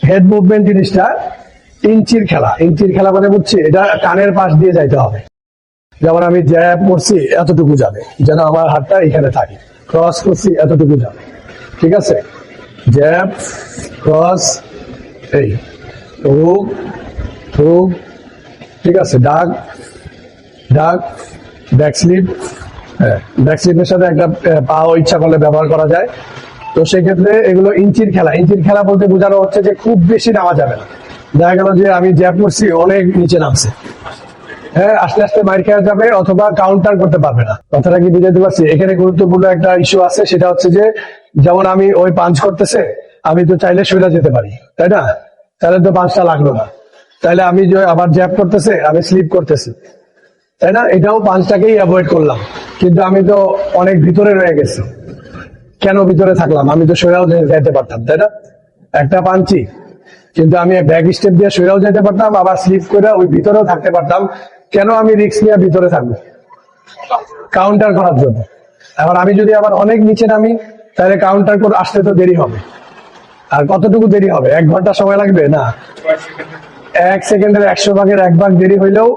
Head movement জিনিসটা ইঞ্চির খেলা মানে বুঝছি, এটা কানের পাশ দিয়ে যাইতে হবে। যেমন আমি জ্যাব করছি এতটুকু যাবে, যেন আমার হাতটা এখানে থাকে। ক্রস করছি এতটুকু যাবে, ঠিক আছে? জ্যাব, ক্রস, এই হুক হুক, ঠিক আছে? ডাক ডাক, ব্যাক স্লিপ। হ্যাঁ, ব্যাক স্লিপের সাথে একটা পাও ইচ্ছা করলে ব্যবহার করা যায়। তো সেক্ষেত্রে এগুলো ইঞ্চির খেলা বলতে বোঝানো হচ্ছে যে খুব বেশি নামা যাবে না। দেখা গেল যে আমি জ্যাব করছি, অনেক নিচে নামছে, হ্যাঁ, আস্তে আস্তে মাইর খেয়ে যাবে অথবা কাউন্টার করতে পারবে না। কথাটা কি বুঝাতে পারছি? এখানে গুরুত্বপূর্ণ একটা ইস্যু আছে, সেটা হচ্ছে যে যেমন আমি ওই পাঞ্চ করতেছে, আমি তো চাইলে সরে যেতে পারি, তাই না? তাহলে তো পাঞ্চটা লাগলো না। তাহলে আমি যে আবার জ্যাব করতেছে, আমি স্লিপ করতেছি, তাই না? এটাও পাঞ্চটাকেই অ্যাভয়েড করলাম, কিন্তু আমি তো অনেক ভিতরে রয়ে গেছি। কেন ভিতরে থাকলাম? আমি তো সরেও যেতে পারতাম, তাই না? একটা পাঞ্চি, কিন্তু আমি ব্যাক স্টেপ দিয়ে সরেও যেতে পারতাম, আবার স্লিপ করে ওই ভিতরেও থাকতে পারতাম। কেন আমি রিস্ক নিয়ে ভিতরে থাকবো? কাউন্টার করার জন্য। এবার আমি যদি আবার অনেক নিচে নামি, তাহলে কাউন্টার করে আসতে তো দেরি হবে। আর কতটুকু দেরি হবে? 1 ঘন্টা সময় লাগবে না? 1 সেকেন্ডের 100 ভাগের 1 ভাগ দেরি হইলেও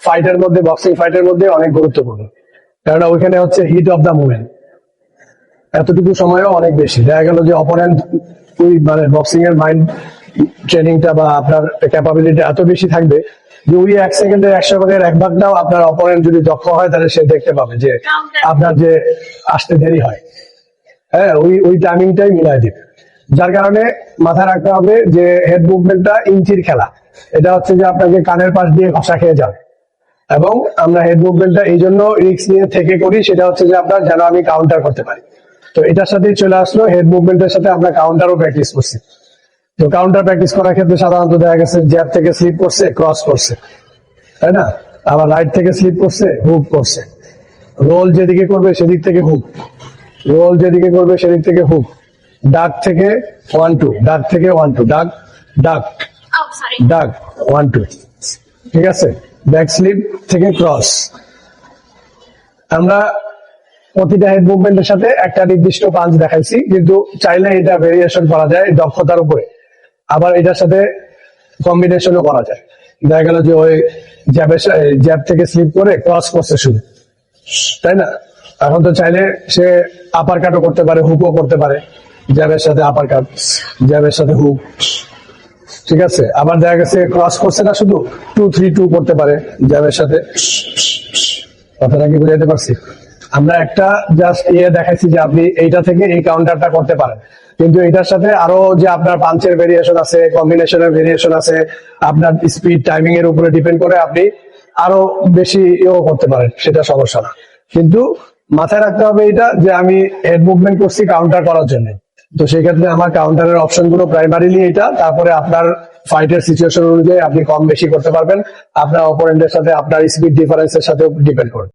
ফাইটের মধ্যে, বক্সিং ফাইটের মধ্যে অনেক গুরুত্বপূর্ণ। কারণ ওইখানে হচ্ছে হিট অফ দ্য মুভমেন্ট। এতটুকু সময়ও অনেক বেশি। দেখা গেল যে অপোনেন্ট, ওই মানে বক্সিং এর মাইন্ড ট্রেনিংটা বা আপনার ক্যাপাবিলিটি এত বেশি থাকবে যে ওই 1 সেকেন্ডের 100 ভাগের 1 ভাগটাও আপনার অপোনেন্ট যদি দক্ষ হয়, তাহলে সে দেখতে পাবে যে আপনার যে আসতে দেরি হয়, হ্যাঁ, ওই টাইমিংটাই মিলাই দিবে। যার কারণে মাথায় রাখতে হবে যে হেড মুভমেন্টটা ইঞ্চির খেলা। এটা হচ্ছে যে আপনাকে কানের পাশ দিয়ে ঘষা খেয়ে যাবে। এবং আমরা হেড মুভমেন্টটা এই জন্য রিস্ক নিয়ে থেকে করি, সেটা হচ্ছে যে আপনার যেন আমি কাউন্টার করতে পারি। তো এটার সাথেই চলে আসলো হেড মুভমেন্টের সাথে আমরা কাউন্টারও প্র্যাকটিস করছি। তো কাউন্টার প্র্যাকটিস করার ক্ষেত্রে সাধারণত দেখা গেছে জ্যাব থেকে স্লিপ করছে, ক্রস করছে, তাই না? আবার রাইট থেকে স্লিপ করছে, হুক করছে। রোল যেদিকে করবে সেদিক থেকে হুক, রোল যেদিকে করবে সেদিক থেকে হুক। ডাক থেকে 1-2, ডাক থেকে 1-2, ডাক ডাক ডাক 1-2, ঠিক আছে? ব্যাক স্লিপ থেকে ক্রস। আমরা প্রতিটা হেড মুভমেন্টের সাথে একটা নির্দিষ্ট পাঞ্চ দেখাইছি, কিন্তু চাইলে এটা ভেরিয়েশন করা যায় দক্ষতার উপরে। আবার এটার সাথে কম্বিনেশনও করা যায়। দেখা গেল যে ওই জ্যাব থেকে স্লিপ করে ক্রস করছে শুধু, তাই না? এখন তো চাইলে সে আপার কাটও করতে পারে, হুকও করতে পারে। জ্যাবের সাথে আপার কাট, জ্যাবের সাথে হুক, ঠিক আছে? আবার দেখা গেছে ক্রস করছে না, শুধু 2-3-2 করতে পারে জ্যাবের সাথে। কথাটা কি বুঝাইতে পারছি? আমরা একটা জাস্ট দেখাইছি যে আপনি এইটা থেকে এই কাউন্টারটা করতে পারেন, কিন্তু এটার সাথে আরো যে আপনার পাঞ্চের ভেরিয়েশন আছে, কম্বিনেশনের ভেরিয়েশন আছে, আপনার স্পিড টাইমিং এর উপরে ডিপেন্ড করে আপনি আরো বেশি করতে পারেন, সেটা সমস্যা না। কিন্তু মাথায় রাখতে হবে এটা যে আমি হেড মুভমেন্ট করছি কাউন্টার করার জন্য। তো সেই ক্ষেত্রে আমার কাউন্টারের অপশন গুলো প্রাইমারিলি এটা। তারপরে আপনার ফাইটের সিচুয়েশন অনুযায়ী আপনি কম বেশি করতে পারবেন, আপনার অপোনেন্টের সাথে আপনার স্পিড ডিফারেন্সের সাথে ডিপেন্ড করে।